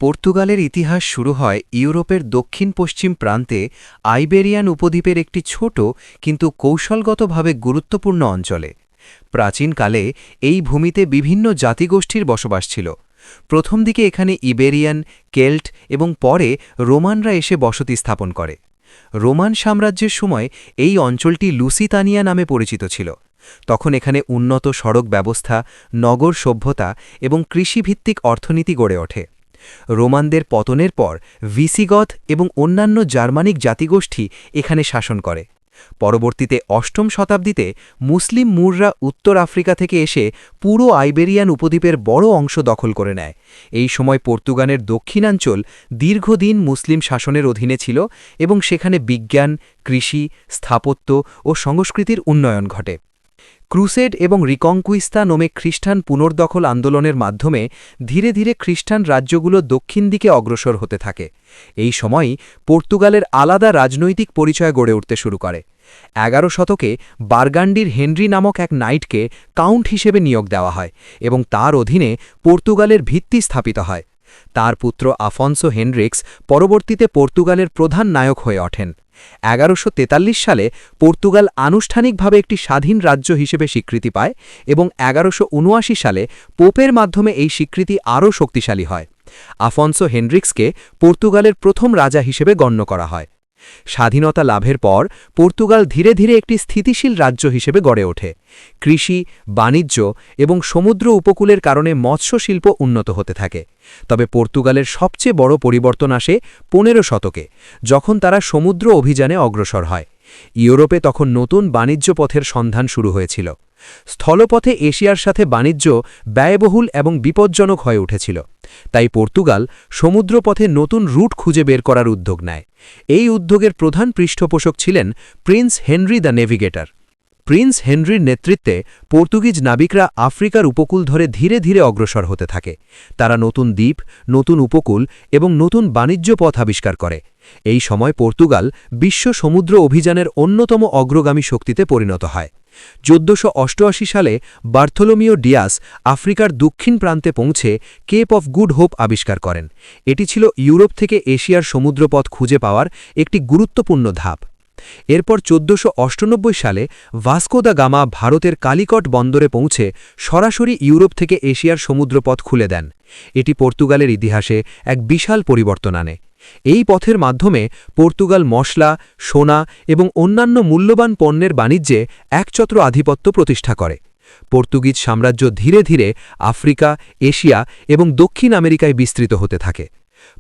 পর্তুগালের ইতিহাস শুরু হয় ইউরোপের দক্ষিণ পশ্চিম প্রান্তে আইবেরিয়ান উপদ্বীপের একটি ছোট কিন্তু কৌশলগতভাবে গুরুত্বপূর্ণ অঞ্চলে। প্রাচীনকালে এই ভূমিতে বিভিন্ন জাতিগোষ্ঠীর বসবাস ছিল। প্রথম দিকে এখানে ইবেরিয়ান, কেল্ট এবং পরে রোমানরা এসে বসতি স্থাপন করে। রোমান সাম্রাজ্যের সময় এই অঞ্চলটি লুসিতানিয়া নামে পরিচিত ছিল। তখন এখানে উন্নত সড়ক ব্যবস্থা, নগর সভ্যতা এবং কৃষিভিত্তিক অর্থনীতি গড়ে ওঠে। রোমানদের পতনের পর ভিসিগথ এবং অন্যান্য জার্মানিক জাতিগোষ্ঠী এখানে শাসন করে। পরবর্তীতে অষ্টম শতাব্দীতে মুসলিম মুররা উত্তর আফ্রিকা থেকে এসে পুরো আইবেরিয়ান উপদ্বীপের বড় অংশ দখল করে নেয়। এই সময় পর্তুগালের দক্ষিণাঞ্চল দীর্ঘদিন মুসলিম শাসনের অধীনে ছিল এবং সেখানে বিজ্ঞান, কৃষি, স্থাপত্য ও সংস্কৃতির উন্নয়ন ঘটে। ক্রুসেড এবং রিকংকুইস্তা নামে খ্রিস্টান পুনর্দখল আন্দোলনের মাধ্যমে ধীরে ধীরে খ্রিস্টান রাজ্যগুলো দক্ষিণ দিকে অগ্রসর হতে থাকে। এই সময়ই পর্তুগালের আলাদা রাজনৈতিক পরিচয় গড়ে উঠতে শুরু করে। ১১ শতকে বারগান্ডির হেনরি নামক এক নাইটকে কাউন্ট হিসেবে নিয়োগ দেওয়া হয় এবং তার অধীনে পর্তুগালের ভিত্তি স্থাপিত হয়। তার পুত্র আফনসো হেনরিক্স পরবর্তীতে পর্তুগালের প্রধান নায়ক হয়ে ওঠেন। ১১৪৩ সালে পর্তুগাল আনুষ্ঠানিকভাবে একটি স্বাধীন রাজ্য হিসেবে স্বীকৃতি পায় এবং ১১৭৯ সালে পোপের মাধ্যমে এই স্বীকৃতি আরও শক্তিশালী হয়। আফনসো হেনরিক্সকে পর্তুগালের প্রথম রাজা হিসেবে গণ্য করা হয়। স্বাধীনতা লাভের পর পর্তুগাল ধীরে ধীরে একটি স্থিতিশীল রাজ্য হিসেবে গড়ে ওঠে। কৃষি, বাণিজ্য এবং সমুদ্র উপকূলের কারণে মৎস্য শিল্প উন্নত হতে থাকে। তবে পর্তুগালের সবচেয়ে বড় পরিবর্তন আসে ১৫ শতকে, যখন তারা সমুদ্র অভিযানে অগ্রসর হয়। ইউরোপে তখন নতুন বাণিজ্য পথের সন্ধান শুরু হয়েছিল। স্থলপথে এশিয়ার সাথে বাণিজ্য ব্যয়বহুল এবং বিপজ্জনক হয়ে উঠেছিল। তাই পর্তুগাল সমুদ্রপথে নতুন রুট খুঁজে বের করার উদ্যোগ নেয়। এই উদ্যোগের প্রধান পৃষ্ঠপোষক ছিলেন prince Henry the navigator. Prince হেনরির নেতৃত্বে পর্তুগিজ নাবিকরা আফ্রিকার উপকূল ধরে ধীরে ধীরে অগ্রসর হতে থাকে। তারা নতুন দ্বীপ, নতুন উপকূল এবং নতুন বাণিজ্য পথ আবিষ্কার করে। এই সময় পর্তুগাল বিশ্ব সমুদ্র অভিযানের অন্যতম অগ্রগামী শক্তিতে পরিণত হয়। ১৪৮৮ সালে বার্থোলোমিও ডিয়াস আফ্রিকার দক্ষিণ প্রান্তে পৌঁছে কেপ অফ গুড হোপ আবিষ্কার করেন। এটি ছিল ইউরোপ থেকে এশিয়ার সমুদ্রপথ খুঁজে পাওয়ার একটি গুরুত্বপূর্ণ ধাপ। এরপর ১৪৯৮ সালে ভাস্কো দা গামা ভারতের কালিকট বন্দরে পৌঁছে সরাসরি ইউরোপ থেকে এশিয়ার সমুদ্রপথ খুলে দেন। এটি পর্তুগালের ইতিহাসে এক বিশাল পরিবর্তন আনে। এই পথের মাধ্যমে পর্তুগাল মশলা, সোনা এবং অন্যান্য মূল্যবান পণ্যের বাণিজ্যে একছত্র আধিপত্য প্রতিষ্ঠা করে। পর্তুগিজ সাম্রাজ্য ধীরে ধীরে আফ্রিকা, এশিয়া এবং দক্ষিণ আমেরিকায় বিস্তৃত হতে থাকে।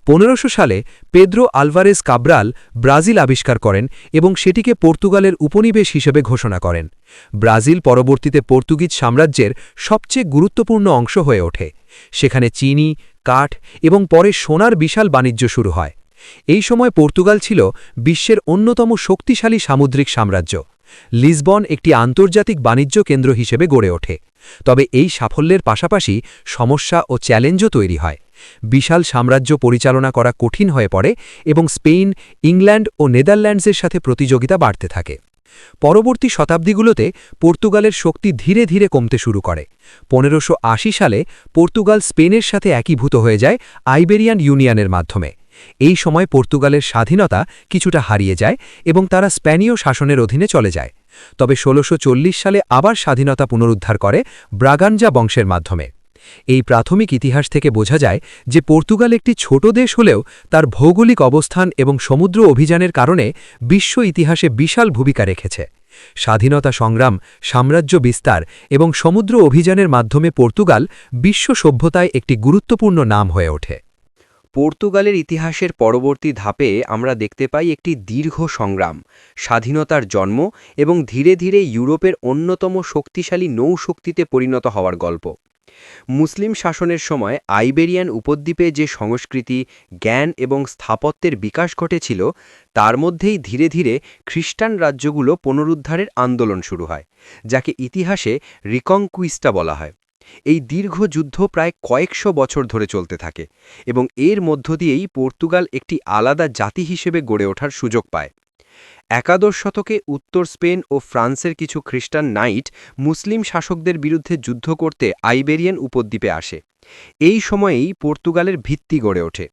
১৫০০ সালে পেদ্রো আলভারেজ কাব্রাল ব্রাজিল আবিষ্কার করেন এবং সেটিকে পর্তুগালের উপনিবেশ হিসেবে ঘোষণা করেন। ব্রাজিল পরবর্তীতে পর্তুগিজ সাম্রাজ্যের সবচেয়ে গুরুত্বপূর্ণ অংশ হয়ে ওঠে। সেখানে চিনি, কাঠ এবং পরে সোনার বিশাল বাণিজ্য শুরু হয়। এই সময় পর্তুগাল ছিল বিশ্বের অন্যতম শক্তিশালী সামুদ্রিক সাম্রাজ্য। লিসবন একটি আন্তর্জাতিক বাণিজ্য কেন্দ্র হিসেবে গড়ে ওঠে। তবে এই সাফল্যের পাশাপাশি সমস্যা ও চ্যালেঞ্জও তৈরি হয়। বিশাল সাম্রাজ্য পরিচালনা করা কঠিন হয়ে পড়ে এবং স্পেন, ইংল্যান্ড ও নেদারল্যান্ডসের সাথে প্রতিযোগিতা বাড়তে থাকে। পরবর্তী শতাব্দীগুলোতে পর্তুগালের শক্তি ধীরে ধীরে কমতে শুরু করে। ১৫৮০ সালে পর্তুগাল স্পেনের সাথে একীভূত হয়ে যায় আইবেরিয়ান ইউনিয়নের মাধ্যমে। এই সময় পর্তুগালের স্বাধীনতা কিছুটা হারিয়ে যায় এবং তারা স্প্যানীয় শাসনের অধীনে চলে যায়। তবে ১৬৪০ সালে আবার স্বাধীনতা পুনরুদ্ধার করে ব্রাগাঞ্জা বংশের মাধ্যমে। এই প্রাথমিক ইতিহাস থেকে বোঝা যায় যে পর্তুগাল একটি ছোট দেশ হলেও তার ভৌগোলিক অবস্থান এবং সমুদ্র অভিযানের কারণে বিশ্ব ইতিহাসে বিশাল ভূমিকা রেখেছে। স্বাধীনতা সংগ্রাম, সাম্রাজ্য বিস্তার এবং সমুদ্র অভিযানের মাধ্যমে পর্তুগাল বিশ্ব সভ্যতায় একটি গুরুত্বপূর্ণ নাম হয়ে ওঠে। পর্তুগালের ইতিহাসের পরবর্তী ধাপে আমরা দেখতে পাই একটি দীর্ঘ সংগ্রাম, স্বাধীনতার জন্ম এবং ধীরে ধীরে ইউরোপের অন্যতম শক্তিশালী নৌশক্তিতে পরিণত হওয়ার গল্প। মুসলিম শাসনের সময় আইবেরিয়ান উপদ্বীপে যে সংস্কৃতি, জ্ঞান এবং স্থাপত্যের বিকাশ ঘটেছিল, তার মধ্যেই ধীরে ধীরে খ্রিস্টান রাজ্যগুলো পুনরুদ্ধারের আন্দোলন শুরু হয়, যাকে ইতিহাসে রিকংকুইস্টা বলা হয়। এই দীর্ঘ যুদ্ধ প্রায় কয়েকশো বছর ধরে চলতে থাকে এবং এর মধ্য দিয়েই পর্তুগাল একটি আলাদা জাতি হিসেবে গড়ে ওঠার সুযোগ পায়। একাদশ শতকে উত্তর স্পেন ও ফ্রান্সের কিছু খ্রিস্টান নাইট মুসলিম শাসকদের বিরুদ্ধে যুদ্ধ করতে আইবেরিয়ান উপদ্বীপে আসে। এই সময়েই পর্তুগালের ভিত্তি গড়ে ওঠে।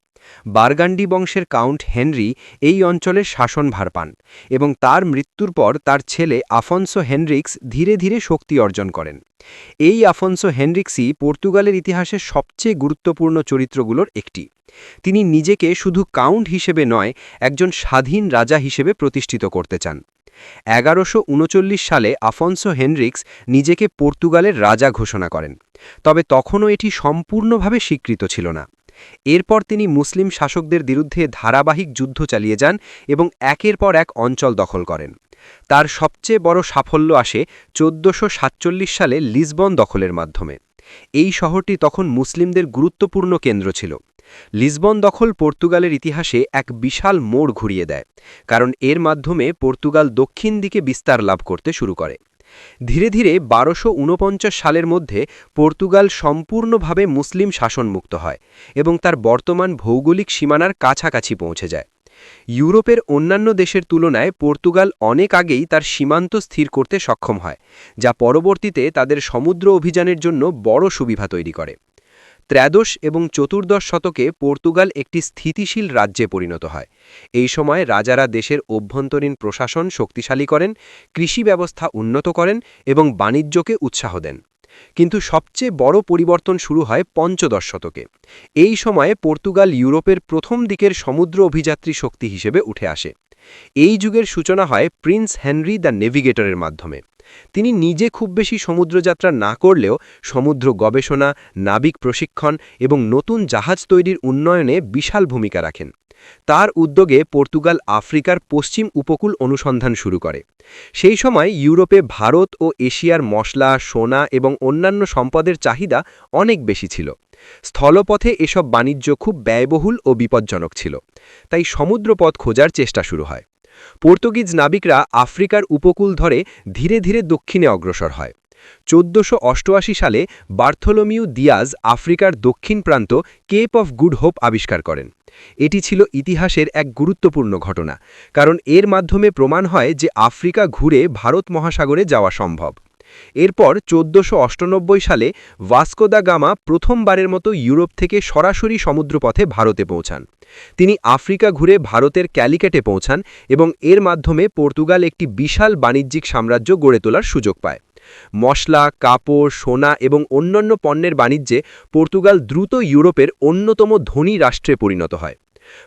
বার্গান্ডি বংশের কাউন্ট হেনরি এই অঞ্চলের শাসনভার পান এবং তার মৃত্যুর পর তার ছেলে আফনসো হেনরিক্স ধীরে ধীরে শক্তি অর্জন করেন। এই আফনসো হেনরিক্সই পর্তুগালের ইতিহাসের সবচেয়ে গুরুত্বপূর্ণ চরিত্রগুলোর একটি। তিনি নিজেকে শুধু কাউন্ট হিসেবে নয়, একজন স্বাধীন রাজা হিসেবে প্রতিষ্ঠিত করতে চান। 1139 সালে আফনসো হেনরিক্স নিজেকে পর্তুগালের রাজা ঘোষণা করেন, তবে তখনও এটি সম্পূর্ণভাবে স্বীকৃত ছিল না। এরপর তিনি মুসলিম শাসকদের বিরুদ্ধে ধারাবাহিক যুদ্ধ চালিয়ে যান এবং একের পর এক অঞ্চল দখল করেন। তার সবচেয়ে বড় সাফল্য আসে 1447 সালে লিসবন দখলের মাধ্যমে। এই শহরটি তখন মুসলিমদের গুরুত্বপূর্ণ কেন্দ্র ছিল। লিসবন দখল পর্তুগালের ইতিহাসে এক বিশাল মোড় ঘুরিয়ে দেয়, কারণ এর মাধ্যমে পর্তুগাল দক্ষিণ দিকে বিস্তার লাভ করতে শুরু করে। ধীরে ধীরে 1249 সালের মধ্যে পর্তুগাল সম্পূর্ণভাবে মুসলিম শাসনমুক্ত হয় এবং তার বর্তমান ভৌগোলিক সীমানার কাছাকাছি পৌঁছে যায়। ইউরোপের অন্যান্য দেশের তুলনায় পর্তুগাল অনেক আগেই তার সীমান্ত স্থির করতে সক্ষম হয়, যা পরবর্তীতে তাদের সমুদ্র অভিযানের জন্য বড় সুবিধা তৈরি করে। ত্রয়োদশ এবং চতুর্দশ শতকে পর্তুগাল একটি স্থিতিশীল রাজ্যে পরিণত হয়। এই সময় রাজারা দেশের অভ্যন্তরীণ প্রশাসন শক্তিশালী করেন, কৃষি ব্যবস্থা উন্নত করেন এবং বাণিজ্যকে উৎসাহ দেন। কিন্তু সবচেয়ে বড় পরিবর্তন শুরু হয় পঞ্চদশ শতকে। এই সময়ে পর্তুগাল ইউরোপের প্রথম দিকের সমুদ্র অভিযাত্রী শক্তি হিসেবে উঠে আসে। এই যুগের সূচনা হয় প্রিন্স হেনরি দ্য নেভিগেটরের মাধ্যমে। তিনি নিজে খুব বেশি সমুদ্রযাত্রা না করলেও সমুদ্র গবেষণা, নাবিক প্রশিক্ষণ এবং নতুন জাহাজ তৈরির উন্নয়নে বিশাল ভূমিকা রাখেন। তার উদ্যোগে পর্তুগাল আফ্রিকার পশ্চিম উপকূল অনুসন্ধান শুরু করে। সেই সময় ইউরোপে ভারত ও এশিয়ার মশলা, সোনা এবং অন্যান্য সম্পদের চাহিদা অনেক বেশি ছিল। স্থলপথে এসব বাণিজ্য খুব ব্যয়বহুল ও বিপজ্জনক ছিল, তাই সমুদ্রপথ খোঁজার চেষ্টা শুরু হয়। পর্তুগিজ নাবিকরা আফ্রিকার উপকূল ধরে ধীরে ধীরে দক্ষিণে অগ্রসর হয়। 1488 সালে বার্থোলোমিউ দিয়াজ আফ্রিকার দক্ষিণ প্রান্ত কেপ অফ গুড হোপ আবিষ্কার করেন। এটি ছিল ইতিহাসের এক গুরুত্বপূর্ণ ঘটনা, কারণ এর মাধ্যমে প্রমাণ হয় যে আফ্রিকা ঘুরে ভারত মহাসাগরে যাওয়া সম্ভব। এরপর 1498 সালে ভাস্কো দা গামা প্রথমবারের মতো ইউরোপ থেকে সরাসরি সমুদ্রপথে ভারতে পৌঁছান। তিনি আফ্রিকা ঘুরে ভারতের ক্যালিকেটে পৌঁছান এবং এর মাধ্যমে পর্তুগাল একটি বিশাল বাণিজ্যিক সাম্রাজ্য গড়ে তোলার সুযোগ পায়। মশলা, কাপড়, সোনা এবং অন্যান্য পণ্যের বাণিজ্যে পর্তুগাল দ্রুত ইউরোপের অন্যতম ধনী রাষ্ট্রে পরিণত হয়।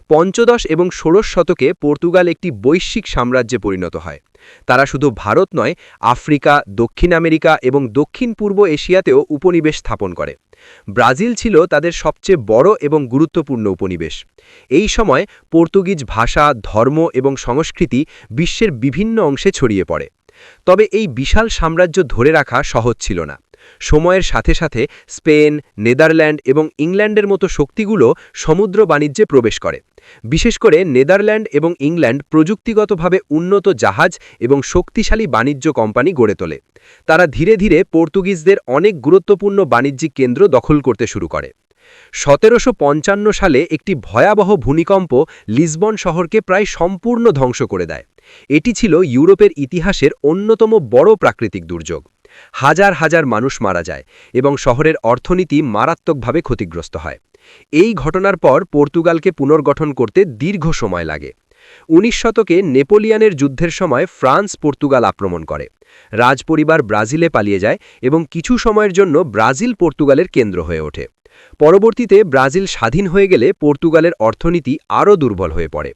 পঞ্চদশ এবং ষোড়শ শতকে পর্তুগাল একটি বৈশ্বিক সাম্রাজ্যে পরিণত হয়। তারা শুধু ভারত নয়, আফ্রিকা, দক্ষিণ আমেরিকা এবং দক্ষিণ পূর্ব এশিয়াতেও উপনিবেশ স্থাপন করে। ব্রাজিল ছিল তাদের সবচেয়ে বড় এবং গুরুত্বপূর্ণ উপনিবেশ। এই সময় পর্তুগিজ ভাষা, ধর্ম এবং সংস্কৃতি বিশ্বের বিভিন্ন অংশে ছড়িয়ে পড়ে। তবে এই বিশাল সাম্রাজ্য ধরে রাখা সহজ ছিল না। সময়ের সাথে সাথে স্পেন, নেদারল্যান্ড এবং ইংল্যান্ডের মতো শক্তিগুলো সমুদ্র বাণিজ্যে প্রবেশ করে। বিশেষ করে নেদারল্যান্ড এবং ইংল্যান্ড প্রযুক্তিগতভাবে উন্নত জাহাজ এবং শক্তিশালী বাণিজ্য কোম্পানি গড়ে তোলে। তারা ধীরে ধীরে পর্তুগিজদের অনেক গুরুত্বপূর্ণ বাণিজ্যিক কেন্দ্র দখল করতে শুরু করে। 1755 সালে একটি ভয়াবহ ভূমিকম্প লিসবন শহরকে প্রায় সম্পূর্ণ ধ্বংস করে দেয়। এটি ছিল ইউরোপের ইতিহাসের অন্যতম বড় প্রাকৃতিক দুর্যোগ। হাজার হাজার মানুষ মারা যায় এবং শহরের অর্থনীতি মারাত্মকভাবে ক্ষতিগ্রস্ত হয়। এই ঘটনার পর পর্তুগালকে পুনর্গঠন করতে দীর্ঘ সময় লাগে। 19 শতকে নেপোলিয়নের যুদ্ধের সময় ফ্রান্স পর্তুগাল আক্রমণ করে। রাজপরিবার ব্রাজিলে পালিয়ে যায় এবং কিছু সময়ের জন্য ব্রাজিল পর্তুগালের কেন্দ্র হয়ে ওঠে। পরবর্তীতে ব্রাজিল স্বাধীন হয়ে গেলে পর্তুগালের অর্থনীতি আরও দুর্বল হয়ে পড়ে।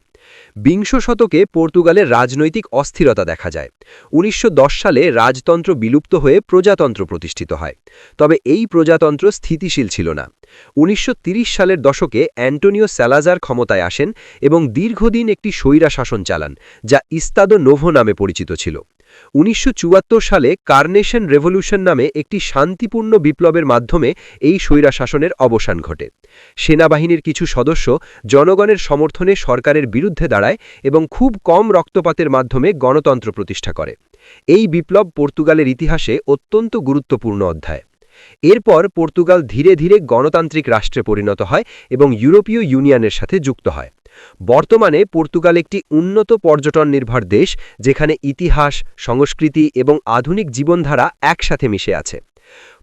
বিংশ শতকে পর্তুগালের রাজনৈতিক অস্থিরতা দেখা যায়। 1910 সালে রাজতন্ত্র বিলুপ্ত হয়ে প্রজাতন্ত্র প্রতিষ্ঠিত হয়, তবে এই প্রজাতন্ত্র স্থিতিশীল ছিল না। 1930 সালের দশকে অ্যান্টোনিও স্যালাজার ক্ষমতায় আসেন এবং দীর্ঘদিন একটি স্বৈরা শাসন চালান, যা ইস্তাদো নোভো নামে পরিচিত ছিল। 1974 সালে কার্নেশন রেভলিউশন নামে একটি শান্তিপূর্ণ বিপ্লবের মাধ্যমে এই স্বৈরা শাসনের অবসান ঘটে। সেনাবাহিনীর কিছু সদস্য জনগণের সমর্থনে সরকারের বিরুদ্ধে দাঁড়ায় এবং খুব কম রক্তপাতের মাধ্যমে গণতন্ত্র প্রতিষ্ঠা করে। এই বিপ্লব পর্তুগালের ইতিহাসে অত্যন্ত গুরুত্বপূর্ণ অধ্যায়। এরপর পর্তুগাল ধীরে ধীরে গণতান্ত্রিক রাষ্ট্রে পরিণত হয় এবং ইউরোপীয় ইউনিয়নের সাথে যুক্ত হয়। বর্তমানে পর্তুগাল একটি উন্নত পর্যটন নির্ভর দেশ, যেখানে ইতিহাস, সংস্কৃতি এবং আধুনিক জীবনধারা একসাথে মিশে আছে।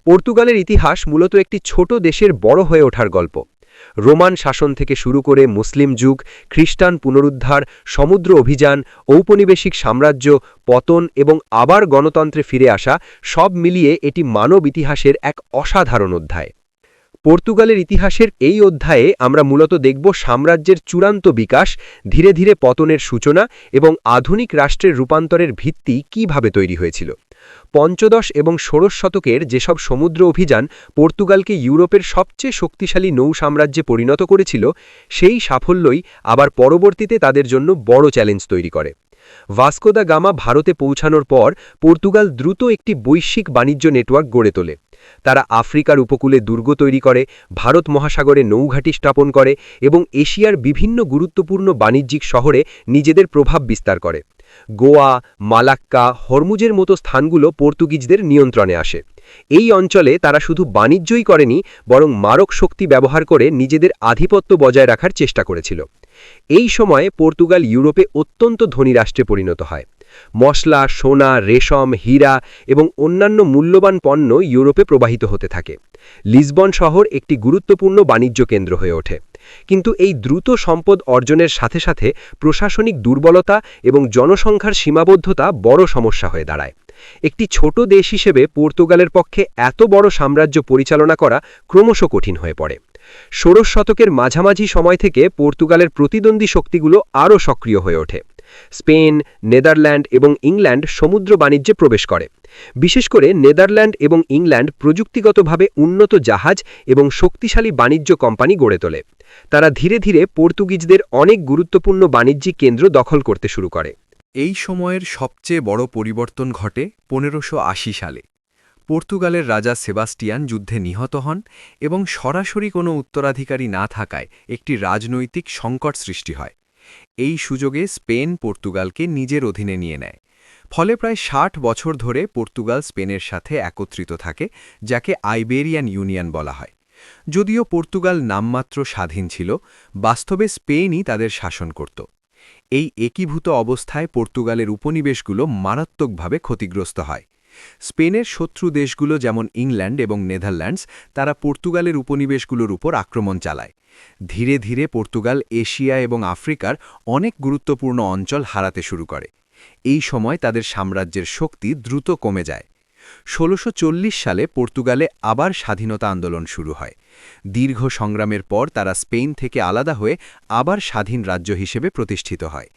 পর্তুগালের ইতিহাস মূলত একটি ছোট দেশের বড় হয়ে ওঠার গল্প। রোমান শাসন থেকে শুরু করে মুসলিম যুগ, খ্রিস্টান পুনরুদ্ধার, সমুদ্র অভিযান, ঔপনিবেশিক সাম্রাজ্য, পতন এবং আবার গণতন্ত্রে ফিরে আসা, সব মিলিয়ে এটি মানব ইতিহাসের এক অসাধারণ অধ্যায়। পর্তুগালের ইতিহাসের এই অধ্যায়ে আমরা মূলত দেখব সাম্রাজ্যের চূড়ান্ত বিকাশ, ধীরে ধীরে পতনের সূচনা এবং আধুনিক রাষ্ট্রের রূপান্তরের ভিত্তি কীভাবে তৈরি হয়েছিল। পঞ্চদশ এবং ষোড়শ শতকের যেসব সমুদ্র অভিযান পর্তুগালকে ইউরোপের সবচেয়ে শক্তিশালী নৌ সাম্রাজ্যে পরিণত করেছিল, সেই সাফল্যই আবার পরবর্তীতে তাদের জন্য বড় চ্যালেঞ্জ তৈরি করে। ভাস্কো দা গামা ভারতে পৌঁছানোর পর পর্তুগাল দ্রুত একটি বৈশ্বিক বাণিজ্য নেটওয়ার্ক গড়ে তোলে। তারা আফ্রিকার উপকূলে দুর্গ তৈরি করে, ভারত মহাসাগরে নৌঘাঁটি স্থাপন করে এবং এশিয়ার বিভিন্ন গুরুত্বপূর্ণ বাণিজ্যিক শহরে নিজেদের প্রভাব বিস্তার করে। গোয়া, মালাক্কা, হরমুজের মতো স্থানগুলো পর্তুগিজদের নিয়ন্ত্রণে আসে। এই অঞ্চলে তারা শুধু বাণিজ্যই করেনি, বরং মারক শক্তি ব্যবহার করে নিজেদের আধিপত্য বজায় রাখার চেষ্টা করেছিল। এই সময়ে পর্তুগাল ইউরোপে অত্যন্ত ধনী রাষ্ট্রে পরিণত হয়। মশলা, সোনা, রেশম, হীরা এবং অন্যান্য মূল্যবান পণ্য ইউরোপে প্রবাহিত হতে থাকে। লিসবন শহর একটি গুরুত্বপূর্ণ বাণিজ্য কেন্দ্র হয়ে ওঠে। কিন্তু এই দ্রুত সম্পদ অর্জনের সাথে সাথে প্রশাসনিক দুর্বলতা এবং জনসংখ্যার সীমাবদ্ধতা বড় সমস্যা হয়ে দাঁড়ায়। একটি ছোট দেশ হিসেবে পর্তুগালের পক্ষে এত বড় সাম্রাজ্য পরিচালনা করা ক্রমশ কঠিন হয়ে পড়ে। ষোড়শ শতকের মাঝামাঝি সময় থেকে পর্তুগালের প্রতিদ্বন্দ্বী শক্তিগুলো আরও সক্রিয় হয়ে ওঠে। স্পেন, নেদারল্যান্ড এবং ইংল্যান্ড সমুদ্র বাণিজ্যে প্রবেশ করে। বিশেষ করে নেদারল্যান্ড এবং ইংল্যান্ড প্রযুক্তিগতভাবে উন্নত জাহাজ এবং শক্তিশালী বাণিজ্য কোম্পানি গড়ে তোলে। তারা ধীরে ধীরে পর্তুগিজদের অনেক গুরুত্বপূর্ণ বাণিজ্যিক কেন্দ্র দখল করতে শুরু করে। এই সময়ের সবচেয়ে বড় পরিবর্তন ঘটে 1580 সালে। পর্তুগালের রাজা সেবাস্টিয়ান যুদ্ধে নিহত হন এবং সরাসরি কোনো উত্তরাধিকারী না থাকায় একটি রাজনৈতিক সংকট সৃষ্টি হয়। এই সুযোগে স্পেন পর্তুগালকে নিজের অধীনে নিয়ে নেয়। ফলে প্রায় 60 বছর ধরে পর্তুগাল স্পেনের সাথে একত্রিত থাকে, যাকে আইবেরিয়ান ইউনিয়ন বলা হয়। যদিও পর্তুগাল নামমাত্র স্বাধীন ছিল, বাস্তবে স্পেনই তাদের শাসন করত। এই একীভূত অবস্থায় পর্তুগালের উপনিবেশগুলো মারাত্মকভাবে ক্ষতিগ্রস্ত হয়। স্পেনের শত্রু দেশগুলো যেমন ইংল্যান্ড এবং নেদারল্যান্ডস, তারা পর্তুগালের উপনিবেশগুলোর উপর আক্রমণ চালায়। ধীরে ধীরে পর্তুগাল এশিয়া এবং আফ্রিকার অনেক গুরুত্বপূর্ণ অঞ্চল হারাতে শুরু করে। এই সময় তাদের সাম্রাজ্যের শক্তি দ্রুত কমে যায়। 1640 সালে পর্তুগালে আবার স্বাধীনতা আন্দোলন শুরু হয়। দীর্ঘ সংগ্রামের পর তারা স্পেন থেকে আলাদা হয়ে আবার স্বাধীন রাজ্য হিসেবে প্রতিষ্ঠিত হয়।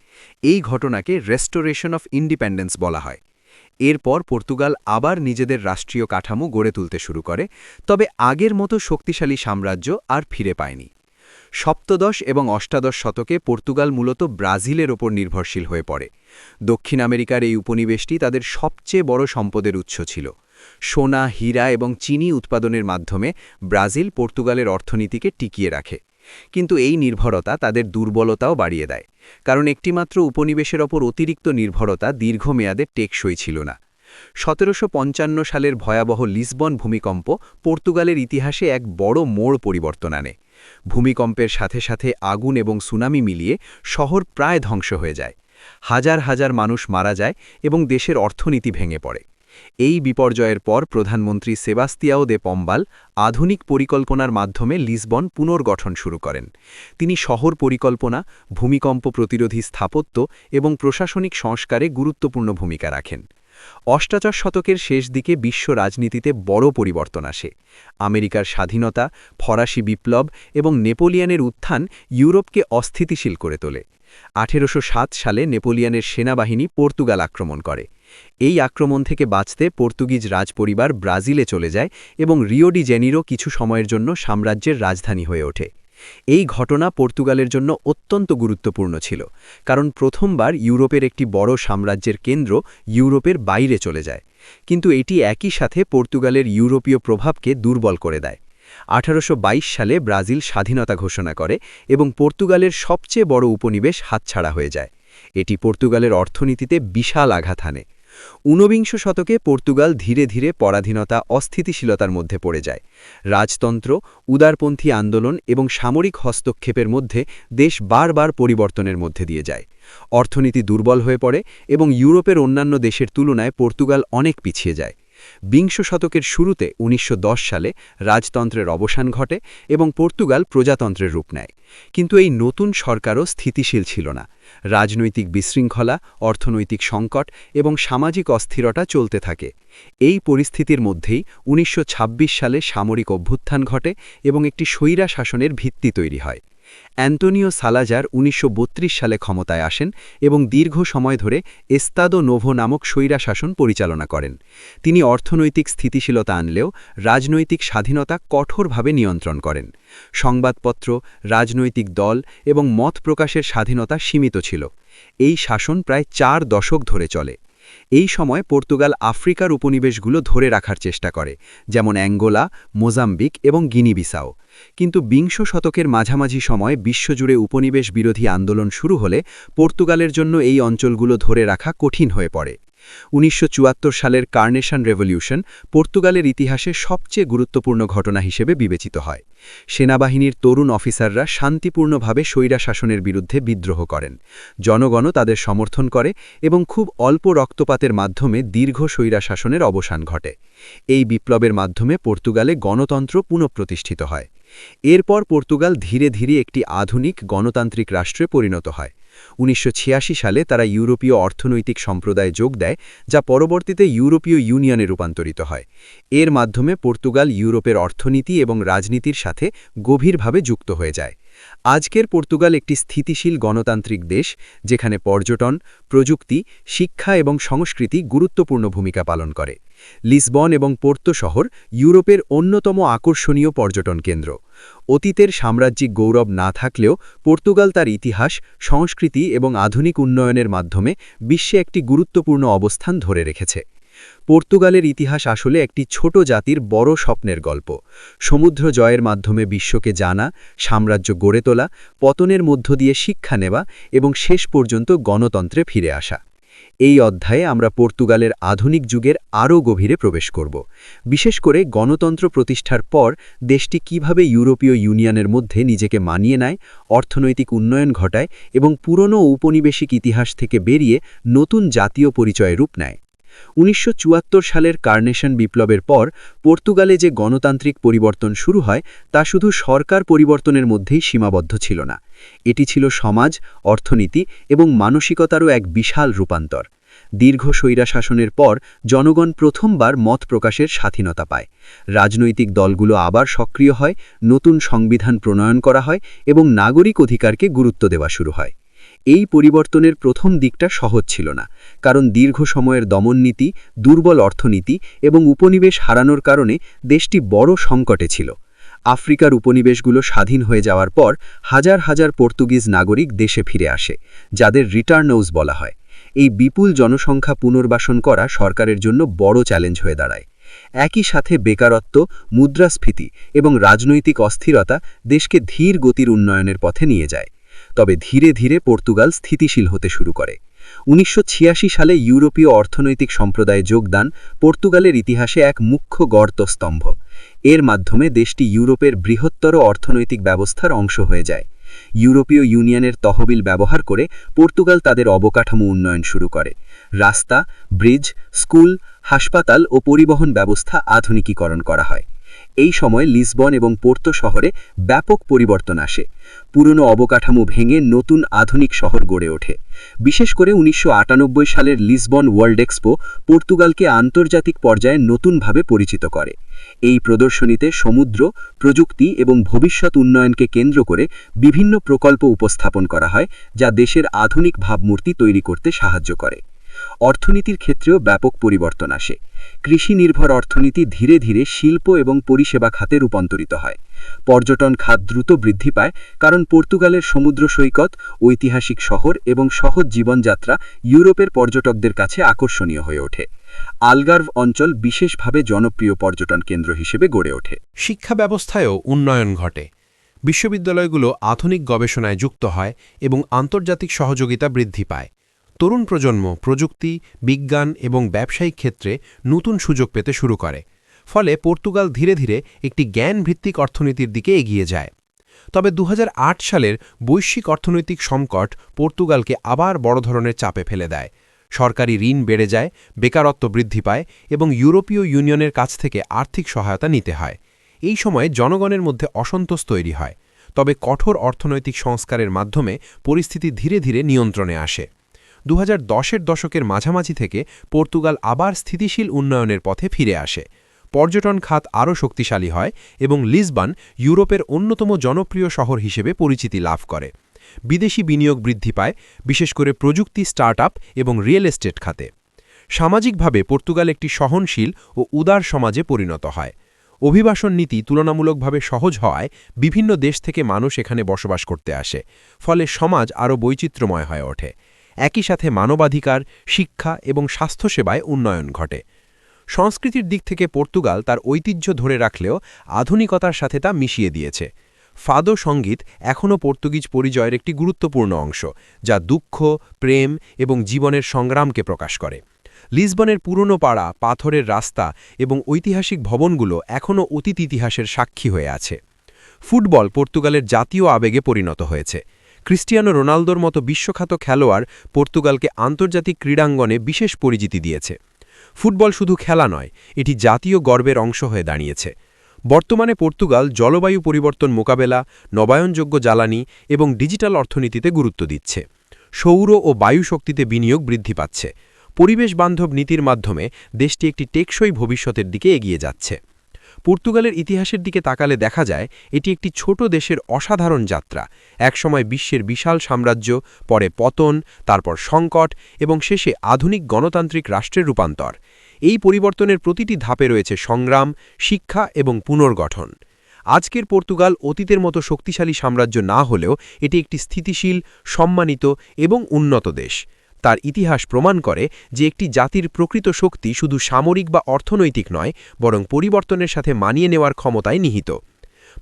এই ঘটনাকে রেস্টোরেশন অফ ইন্ডিপেন্ডেন্স বলা হয়। এরপর পর্তুগাল আবার নিজেদের রাষ্ট্রীয় কাঠামো গড়ে তুলতে শুরু করে, তবে আগের মতো শক্তিশালী সাম্রাজ্য আর ফিরে পায়নি। সপ্তদশ এবং অষ্টাদশ শতকে পর্তুগাল মূলত ব্রাজিলের ওপর নির্ভরশীল হয়ে পড়ে। দক্ষিণ আমেরিকার এই উপনিবেশটি তাদের সবচেয়ে বড় সম্পদের উৎস ছিল। সোনা, হীরা এবং চিনি উৎপাদনের মাধ্যমে ব্রাজিল পর্তুগালের অর্থনীতিকে টিকিয়ে রাখে। কিন্তু এই নির্ভরতা তাদের দুর্বলতাও বাড়িয়ে দেয়, কারণ একটিমাত্র উপনিবেশের ওপর অতিরিক্ত নির্ভরতা দীর্ঘমেয়াদে টেকসই ছিল না। 1755 সালের ভয়াবহ লিসবন ভূমিকম্প পর্তুগালের ইতিহাসে এক বড় মোড় পরিবর্তন আনে। ভূমিকম্পের সাথে সাথে আগুন এবং সুনামি মিলিয়ে শহর প্রায় ধ্বংস হয়ে যায়। হাজার হাজার মানুষ মারা যায় এবং দেশের অর্থনীতি ভেঙে পড়ে। এই বিপর্যয়ের পর প্রধানমন্ত্রী সেবাস্তিয়াও দে পম্বাল আধুনিক পরিকল্পনার মাধ্যমে লিসবন পুনর্গঠন শুরু করেন। তিনি শহর পরিকল্পনা, ভূমিকম্প প্রতিরোধী স্থাপত্য এবং প্রশাসনিক সংস্কারে গুরুত্বপূর্ণ ভূমিকা রাখেন। অষ্টাদশ শতকের শেষ দিকে বিশ্ব রাজনীতিতে বড় পরিবর্তন আসে। আমেরিকার স্বাধীনতা, ফরাসি বিপ্লব এবং নেপোলিয়নের উত্থান ইউরোপকে অস্থিতিশীল করে তোলে। 1807 সালে নেপোলিয়নের সেনাবাহিনী পর্তুগাল আক্রমণ করে। এই আক্রমণ থেকে বাঁচতে পর্তুগিজ রাজপরিবার ব্রাজিলে চলে যায় এবং রিও ডি জেনিরো কিছু সময়ের জন্য সাম্রাজ্যের রাজধানী হয়ে ওঠে। এই ঘটনা পর্তুগালের জন্য অত্যন্ত গুরুত্বপূর্ণ ছিল, কারণ প্রথমবার ইউরোপের একটি বড় সাম্রাজ্যের কেন্দ্র ইউরোপের বাইরে চলে যায়। কিন্তু এটি একই সাথে পর্তুগালের ইউরোপীয় প্রভাবকে দুর্বল করে দেয়। 1822 সালে ব্রাজিল স্বাধীনতা ঘোষণা করে এবং পর্তুগালের সবচেয়ে বড় উপনিবেশ হাতছাড়া হয়ে যায়। এটি পর্তুগালের অর্থনীতিতে বিশাল আঘাত হানে। ঊনবিংশ শতকে পর্তুগাল ধীরে ধীরে পরাধীনতা অস্থিতিশীলতার মধ্যে পড়ে যায়। রাজতন্ত্র, উদারপন্থী আন্দোলন এবং সামরিক হস্তক্ষেপের মধ্যে দেশ বারবার পরিবর্তনের মধ্যে দিয়ে যায়। অর্থনীতি দুর্বল হয়ে পড়ে এবং ইউরোপের অন্যান্য দেশের তুলনায় পর্তুগাল অনেক পিছিয়ে যায়। বিংশ শতকের শুরুতে ১৯১০ সালে রাজতন্ত্রের অবসান ঘটে এবং পর্তুগাল প্রজাতন্ত্রের রূপ নেয়। কিন্তু এই নতুন সরকারও স্থিতিশীল ছিল না। রাজনৈতিক বিশৃঙ্খলা, অর্থনৈতিক সংকট এবং সামাজিক অস্থিরতা চলতে থাকে। এই পরিস্থিতির মধ্যেই ১৯২৬ সালে সামরিক অভ্যুত্থান ঘটে এবং একটি স্বৈরা শাসনের ভিত্তি তৈরি হয়। অ্যান্টোনিও সালাজার ১৯৩২ সালে ক্ষমতায় আসেন এবং দীর্ঘ সময় ধরে এস্তাদো নোভো নামক স্বৈরা শাসন পরিচালনা করেন। তিনি অর্থনৈতিক স্থিতিশীলতা আনলেও রাজনৈতিক স্বাধীনতা কঠোরভাবে নিয়ন্ত্রণ করেন। সংবাদপত্র, রাজনৈতিক দল এবং মত প্রকাশের স্বাধীনতা সীমিত ছিল। এই শাসন প্রায় ৪ দশক ধরে চলে। এই সময় পর্তুগাল আফ্রিকার উপনিবেশগুলো ধরে রাখার চেষ্টা করে, যেমন অ্যাঙ্গোলা, মোজাম্বিক এবং গিনি-বিসাও। কিন্তু বিংশ শতকের মাঝামাঝি সময় বিশ্বজুড়ে উপনিবেশ বিরোধী আন্দোলন শুরু হলে পর্তুগালের জন্য এই অঞ্চলগুলো ধরে রাখা কঠিন হয়ে পড়ে। ১৯৭৪ সালের কার্নেশন রেভলিউশন পর্তুগালের ইতিহাসে সবচেয়ে গুরুত্বপূর্ণ ঘটনা হিসেবে বিবেচিত হয়। সেনাবাহিনীর তরুণ অফিসাররা শান্তিপূর্ণভাবে স্বৈরা শাসনের বিরুদ্ধে বিদ্রোহ করেন। জনগণও তাদের সমর্থন করে এবং খুব অল্প রক্তপাতের মাধ্যমে দীর্ঘ স্বৈরা শাসনের অবসান ঘটে। এই বিপ্লবের মাধ্যমে পর্তুগালে গণতন্ত্র পুনঃপ্রতিষ্ঠিত হয়। এরপর পর্তুগাল ধীরে ধীরে একটি আধুনিক গণতান্ত্রিক রাষ্ট্রে পরিণত হয়। ১৯৮৬ সালে তারা ইউরোপীয় অর্থনৈতিক সম্প্রদায়ে যোগ দেয়, যা পরবর্তীতে ইউরোপীয় ইউনিয়নে রূপান্তরিত হয়। এর মাধ্যমে পর্তুগাল ইউরোপের অর্থনীতি এবং রাজনীতির সাথে গভীরভাবে যুক্ত হয়ে যায়। আজকের পর্তুগাল একটি স্থিতিশীল গণতান্ত্রিক দেশ, যেখানে পর্যটন, প্রযুক্তি, শিক্ষা এবং সংস্কৃতি গুরুত্বপূর্ণ ভূমিকা পালন করে। লিসবন এবং পোর্তো শহর ইউরোপের অন্যতম আকর্ষণীয় পর্যটন কেন্দ্র। অতীতের সাম্রাজ্যিক গৌরব না থাকলেও পর্তুগাল তার ইতিহাস, সংস্কৃতি এবং আধুনিক উন্নয়নের মাধ্যমে বিশ্বে একটি গুরুত্বপূর্ণ অবস্থান ধরে রেখেছে। পর্তুগালের ইতিহাস আসলে একটি ছোট জাতির বড় স্বপ্নের গল্প। সমুদ্র জয়ের মাধ্যমে বিশ্বকে জানা, সাম্রাজ্য গড়ে তোলা, পতনের মধ্য দিয়ে শিক্ষা নেওয়া এবং শেষ পর্যন্ত গণতন্ত্রে ফিরে আসা। এই অধ্যায়ে আমরা পর্তুগালের আধুনিক যুগের আরও গভীরে প্রবেশ করব। বিশেষ করে গণতন্ত্র প্রতিষ্ঠার পর দেশটি কিভাবে ইউরোপীয় ইউনিয়নের মধ্যে নিজেকে মানিয়ে নেয়, অর্থনৈতিক উন্নয়ন ঘটায় এবং পুরনো ঔপনিবেশিক ইতিহাস থেকে বেরিয়ে নতুন জাতীয় পরিচয়ে রূপ নেয়। ১৯৭৪ সালের কার্নেশন বিপ্লবের পর পর্তুগালে যে গণতান্ত্রিক পরিবর্তন শুরু হয় তা শুধু সরকার পরিবর্তনের মধ্যেই সীমাবদ্ধ ছিল না। এটি ছিল সমাজ, অর্থনীতি এবং মানসিকতারও এক বিশাল রূপান্তর। দীর্ঘ স্বৈরা শাসনের পর জনগণ প্রথমবার মত প্রকাশের স্বাধীনতা পায়। রাজনৈতিক দলগুলো আবার সক্রিয় হয়, নতুন সংবিধান প্রণয়ন করা হয় এবং নাগরিক অধিকারকে গুরুত্ব দেওয়া শুরু হয়। এই পরিবর্তনের প্রথম দিকটা সহজ ছিল না, কারণ দীর্ঘ সময়ের দমননীতি, দুর্বল অর্থনীতি এবং উপনিবেশ হারানোর কারণে দেশটি বড় সংকটে ছিল। আফ্রিকার উপনিবেশগুলো স্বাধীন হয়ে যাওয়ার পর হাজার হাজার পর্তুগিজ নাগরিক দেশে ফিরে আসে, যাদের রিটার্নস বলা হয়। এই বিপুল জনসংখ্যা পুনর্বাসন করা সরকারের জন্য বড় চ্যালেঞ্জ হয়ে দাঁড়ায়। একই সাথে বেকারত্ব, মুদ্রাস্ফীতি এবং রাজনৈতিক অস্থিরতা দেশকে ধীর গতির উন্নয়নের পথে নিয়ে যায়। তবে ধীরে ধীরে পর্তুগাল স্থিতিশীল হতে শুরু করে। ১৯৮৬ সালে ইউরোপীয় অর্থনৈতিক সম্প্রদায়ে যোগদান পর্তুগালের ইতিহাসে এক মুখ্য গর্তস্তম্ভ। এর মাধ্যমে দেশটি ইউরোপের বৃহত্তর অর্থনৈতিক ব্যবস্থার অংশ হয়ে যায়। ইউরোপীয় ইউনিয়নের তহবিল ব্যবহার করে পর্তুগাল তাদের অবকাঠামো উন্নয়ন শুরু করে। রাস্তা, ব্রিজ, স্কুল, হাসপাতাল ও পরিবহন ব্যবস্থা আধুনিকীকরণ করা হয়। এই সময় লিসবন এবং পোর্তো শহরে ব্যাপক পরিবর্তন আসে। পুরনো অবকাঠামো ভেঙে নতুন আধুনিক শহর গড়ে ওঠে। বিশেষ করে ১৯৯৮ সালের লিসবন ওয়ার্ল্ড এক্সপো পর্তুগালকে আন্তর্জাতিক পর্যায়ে নতুনভাবে পরিচিত করে। এই প্রদর্শনীতে সমুদ্র, প্রযুক্তি এবং ভবিষ্যৎ উন্নয়নকে কেন্দ্র করে বিভিন্ন প্রকল্প উপস্থাপন করা হয়, যা দেশের আধুনিক ভাবমূর্তি তৈরি করতে সাহায্য করে। অর্থনীতির ক্ষেত্রেও ব্যাপক পরিবর্তন আসে। কৃষি নির্ভর অর্থনীতি ধীরে ধীরে শিল্প এবং পরিষেবা খাতে রূপান্তরিত হয়। পর্যটন খাত দ্রুত বৃদ্ধি পায়, কারণ পর্তুগালের সমুদ্র সৈকত, ঐতিহাসিক শহর এবং সহজ জীবনযাত্রা ইউরোপের পর্যটকদের কাছে আকর্ষণীয় হয়ে ওঠে। আলগার্ভ অঞ্চল বিশেষভাবে জনপ্রিয় পর্যটন কেন্দ্র হিসেবে গড়ে ওঠে। শিক্ষা ব্যবস্থায়ও উন্নয়ন ঘটে। বিশ্ববিদ্যালয়গুলো আধুনিক গবেষণায় যুক্ত হয় এবং আন্তর্জাতিক সহযোগিতা বৃদ্ধি পায়। তরুণ প্রজন্ম প্রযুক্তি বিজ্ঞান এবং ব্যবসায়িক ক্ষেত্রে নতুন সুযোগ পেতে শুরু করে ফলে পর্তুগাল ধীরে ধীরে একটি জ্ঞানভিত্তিক অর্থনীতির দিকে এগিয়ে যায় তবে ২০০৮ সালের বৈশ্বিক অর্থনৈতিক সংকট পর্তুগালকে আবার বড় ধরনের চাপে ফেলে দেয় সরকারি ঋণ বেড়ে যায় বেকারত্ব বৃদ্ধি পায় এবং ইউরোপীয় ইউনিয়নের কাছ থেকে আর্থিক সহায়তা নিতে হয় এই সময়ে জনগণের মধ্যে অসন্তোষ তৈরি হয় তবে কঠোর অর্থনৈতিক সংস্কারের মাধ্যমে পরিস্থিতি ধীরে ধীরে নিয়ন্ত্রণে আসে ২০১০-এর দশকের মাঝামাঝি থেকে পর্তুগাল আবার স্থিতিশীল উন্নয়নের পথে ফিরে আসে পর্যটন খাত আরও শক্তিশালী হয় এবং লিসবন ইউরোপের অন্যতম জনপ্রিয় শহর হিসেবে পরিচিতি লাভ করে বিদেশি বিনিয়োগ বৃদ্ধি পায় বিশেষ করে প্রযুক্তি স্টার্টআপ এবং রিয়েল এস্টেট খাতে সামাজিকভাবে পর্তুগাল একটি সহনশীল ও উদার সমাজে পরিণত হয় অভিবাসন নীতি তুলনামূলকভাবে সহজ হওয়ায় বিভিন্ন দেশ থেকে মানুষ এখানে বসবাস করতে আসে ফলে সমাজ আরও বৈচিত্র্যময় হয়ে ওঠে একই সাথে মানবাধিকার শিক্ষা এবং স্বাস্থ্যসেবায় উন্নয়ন ঘটে সংস্কৃতির দিক থেকে পর্তুগাল তার ঐতিহ্য ধরে রাখলেও আধুনিকতার সাথে তা মিশিয়ে দিয়েছে ফাদো সঙ্গীত এখনও পর্তুগিজ পরিচয়ের একটি গুরুত্বপূর্ণ অংশ যা দুঃখ প্রেম এবং জীবনের সংগ্রামকে প্রকাশ করে লিসবনের পুরনো পাড়া পাথরের রাস্তা এবং ঐতিহাসিক ভবনগুলো এখনও অতীত ইতিহাসের সাক্ষী হয়ে আছে ফুটবল পর্তুগালের জাতীয় আবেগে পরিণত হয়েছে ক্রিস্টিয়ানো রোনালদোর মতো বিশ্বখ্যাত খেলোয়াড় পর্তুগালকে আন্তর্জাতিক ক্রীড়াঙ্গনে বিশেষ পরিচিতি দিয়েছে ফুটবল শুধু খেলা নয় এটি জাতীয় গর্বের অংশ হয়ে দাঁড়িয়েছে বর্তমানে পর্তুগাল জলবায়ু পরিবর্তন মোকাবেলা নবায়নযোগ্য জ্বালানি এবং ডিজিটাল অর্থনীতিতে গুরুত্ব দিচ্ছে সৌর ও বায়ু শক্তিতে বিনিয়োগ বৃদ্ধি পাচ্ছে পরিবেশ বান্ধব নীতির মাধ্যমে দেশটি একটি টেকসই ভবিষ্যতের দিকে এগিয়ে যাচ্ছে পর্তুগালের ইতিহাসের দিকে তাকালে দেখা যায় এটি একটি ছোট দেশের অসাধারণ যাত্রা একসময় বিশ্বের বিশাল সাম্রাজ্য পরে পতন তারপর সংকট এবং শেষে আধুনিক গণতান্ত্রিক রাষ্ট্রের রূপান্তর এই পরিবর্তনের প্রতিটি ধাপে রয়েছে সংগ্রাম শিক্ষা এবং পুনর্গঠন আজকের পর্তুগাল অতীতের মতো শক্তিশালী সাম্রাজ্য না হলেও এটি একটি স্থিতিশীল সম্মানিত এবং উন্নত দেশ তার ইতিহাস প্রমাণ করে যে একটি জাতির প্রকৃত শক্তি শুধু সামরিক বা অর্থনৈতিক নয় বরং পরিবর্তনের সাথে মানিয়ে নেওয়ার ক্ষমতায় নিহিত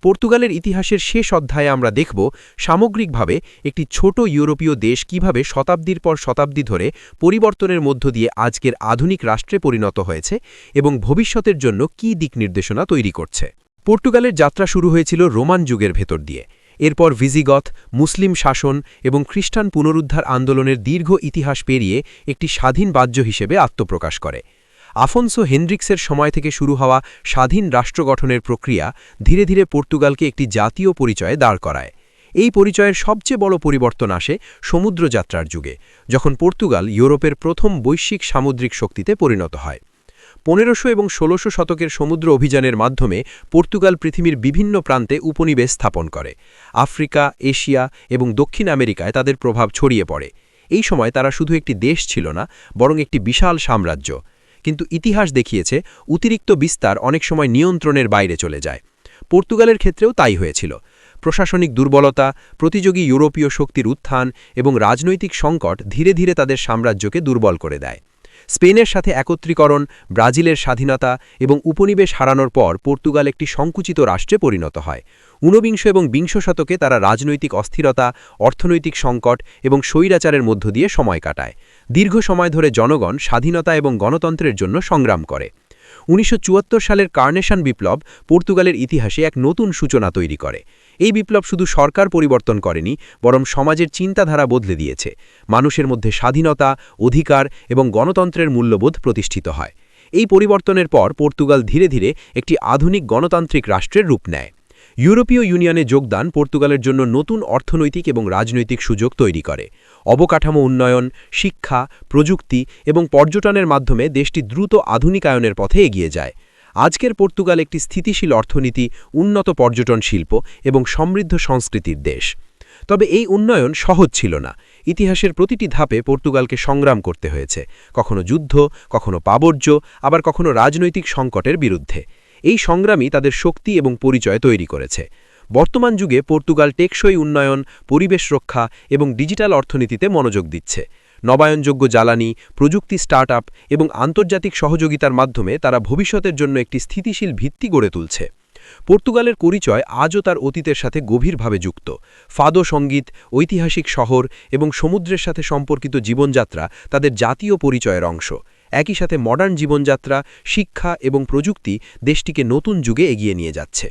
পর্তুগালের ইতিহাসের শেষ অধ্যায়ে আমরা দেখব সামগ্রিকভাবে একটি ছোট ইউরোপীয় দেশ কিভাবে শতাব্দীর পর শতাব্দী ধরে পরিবর্তনের মধ্য দিয়ে আজকের আধুনিক রাষ্ট্রে পরিণত হয়েছে এবং ভবিষ্যতের জন্য কী দিক নির্দেশনা তৈরি করছে পর্তুগালের যাত্রা শুরু হয়েছিল রোমান যুগের ভেতর দিয়ে এরপর ভিজিগথ মুসলিম শাসন এবং খ্রিস্টান পুনরুদ্ধার আন্দোলনের দীর্ঘ ইতিহাস পেরিয়ে একটি স্বাধীন রাজ্য হিসেবে আত্মপ্রকাশ করে আফোনসো হেনড্রিক্সের সময় থেকে শুরু হওয়া স্বাধীন রাষ্ট্র গঠনের প্রক্রিয়া ধীরে ধীরে পর্তুগালকে একটি জাতীয় পরিচয়ে দাঁড় করায় এই পরিচয়ের সবচেয়ে বড় পরিবর্তন আসে সমুদ্রযাত্রার যুগে যখন পর্তুগাল ইউরোপের প্রথম বৈশ্বিক সামুদ্রিক শক্তিতে পরিণত হয় ১৫০০ এবং ১৬০০ শতকের সমুদ্র অভিযানের মাধ্যমে পর্তুগাল পৃথিবীর বিভিন্ন প্রান্তে উপনিবেশ স্থাপন করে আফ্রিকা এশিয়া এবং দক্ষিণ আমেরিকায় তাদের প্রভাব ছড়িয়ে পড়ে এই সময় তারা শুধু একটি দেশ ছিল না বরং একটি বিশাল সাম্রাজ্য কিন্তু ইতিহাস দেখিয়েছে অতিরিক্ত বিস্তার অনেক সময় নিয়ন্ত্রণের বাইরে চলে যায় পর্তুগালের ক্ষেত্রেও তাই হয়েছিল প্রশাসনিক দুর্বলতা প্রতিযোগী ইউরোপীয় শক্তির উত্থান এবং রাজনৈতিক সংকট ধীরে ধীরে তাদের সাম্রাজ্যকে দুর্বল করে দেয় স্পেনের সাথে একত্রীকরণ ব্রাজিলের স্বাধীনতা এবং উপনিবেশ হারানোর পর পর্তুগাল একটি সংকুচিত রাষ্ট্রে পরিণত হয় ঊনবিংশ এবং বিংশ শতকে তারা রাজনৈতিক অস্থিরতা অর্থনৈতিক সংকট এবং স্বৈরাচারের মধ্য দিয়ে সময় কাটায় দীর্ঘ সময় ধরে জনগণ স্বাধীনতা এবং গণতন্ত্রের জন্য সংগ্রাম করে ১৯৭৪ সালের কার্নেশন বিপ্লব পর্তুগালের ইতিহাসে এক নতুন সূচনা তৈরি করে এই বিপ্লব শুধু সরকার পরিবর্তন করেনি বরং সমাজের চিন্তাধারা বদলে দিয়েছে মানুষের মধ্যে স্বাধীনতা অধিকার এবং গণতন্ত্রের মূল্যবোধ প্রতিষ্ঠিত হয় এই পরিবর্তনের পর পর্তুগাল ধীরে ধীরে একটি আধুনিক গণতান্ত্রিক রাষ্ট্রের রূপ নেয় ইউরোপীয় ইউনিয়নে যোগদান পর্তুগালের জন্য নতুন অর্থনৈতিক এবং রাজনৈতিক সুযোগ তৈরি করে অবকাঠামো উন্নয়ন শিক্ষা প্রযুক্তি এবং পর্যটনের মাধ্যমে দেশটি দ্রুত আধুনিকায়নের পথে এগিয়ে যায় আজকের পর্তুগাল একটি স্থিতিশীল অর্থনীতি উন্নত পর্যটন শিল্প এবং সমৃদ্ধ সংস্কৃতির দেশ তবে এই উন্নয়ন সহজ ছিল না ইতিহাসের প্রতিটি ধাপে পর্তুগালকে সংগ্রাম করতে হয়েছে কখনো যুদ্ধ কখনো প্রাবর্জ্য আবার কখনো রাজনৈতিক সংকটের বিরুদ্ধে এই সংগ্রামই তাদের শক্তি এবং পরিচয় তৈরি করেছে বর্তমান যুগে পর্তুগাল টেকসই উন্নয়ন পরিবেশ রক্ষা এবং ডিজিটাল অর্থনীতিতে মনোযোগ দিচ্ছে নবায়নযোগ্য জ্বালানি প্রযুক্তি স্টার্টআপ এবং আন্তর্জাতিক সহযোগিতার মাধ্যমে তারা ভবিষ্যতের জন্য একটি স্থিতিশীল ভিত্তি গড়ে তুলছে পর্তুগালের পরিচয় আজও তার অতীতের সাথে গভীরভাবে যুক্ত। ফাদো সঙ্গীত, ঐতিহাসিক শহর এবং সমুদ্রের সাথে সম্পর্কিত জীবনযাত্রা তাদের জাতীয় পরিচয়ের অংশ। একই সাথে মডার্ন জীবনযাত্রা, শিক্ষা এবং প্রযুক্তি দেশটিকে নতুন যুগে এগিয়ে নিয়ে যাচ্ছে।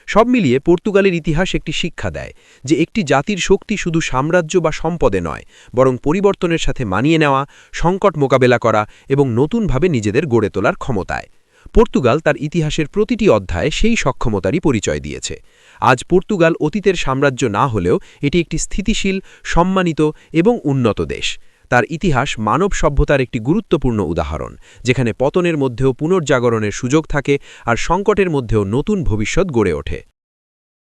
সব মিলিয়ে পর্তুগালের ইতিহাস একটি শিক্ষা দেয় যে একটি জাতির শক্তি শুধু সাম্রাজ্য বা সম্পদে নয়, বরং পরিবর্তনের সাথে মানিয়ে নেওয়া, সংকট মোকাবেলা করা এবং নতুনভাবে নিজেদের গড়ে তোলার ক্ষমতায়। পর্তুগাল তার ইতিহাসের প্রতিটি অধ্যায়ে সেই সক্ষমতারই পরিচয় দিয়েছে। আজ পর্তুগাল অতীতের সাম্রাজ্য না হলেও এটি একটি স্থিতিশীল, সম্মানিত এবং উন্নত দেশ। তার ইতিহাস মানব সভ্যতার একটি গুরুত্বপূর্ণ উদাহরণ, যেখানে পতনের মধ্যেও পুনর্জাগরণের সুযোগ থাকে আর সংকটের মধ্যেও নতুন ভবিষ্যৎ গড়ে ওঠে।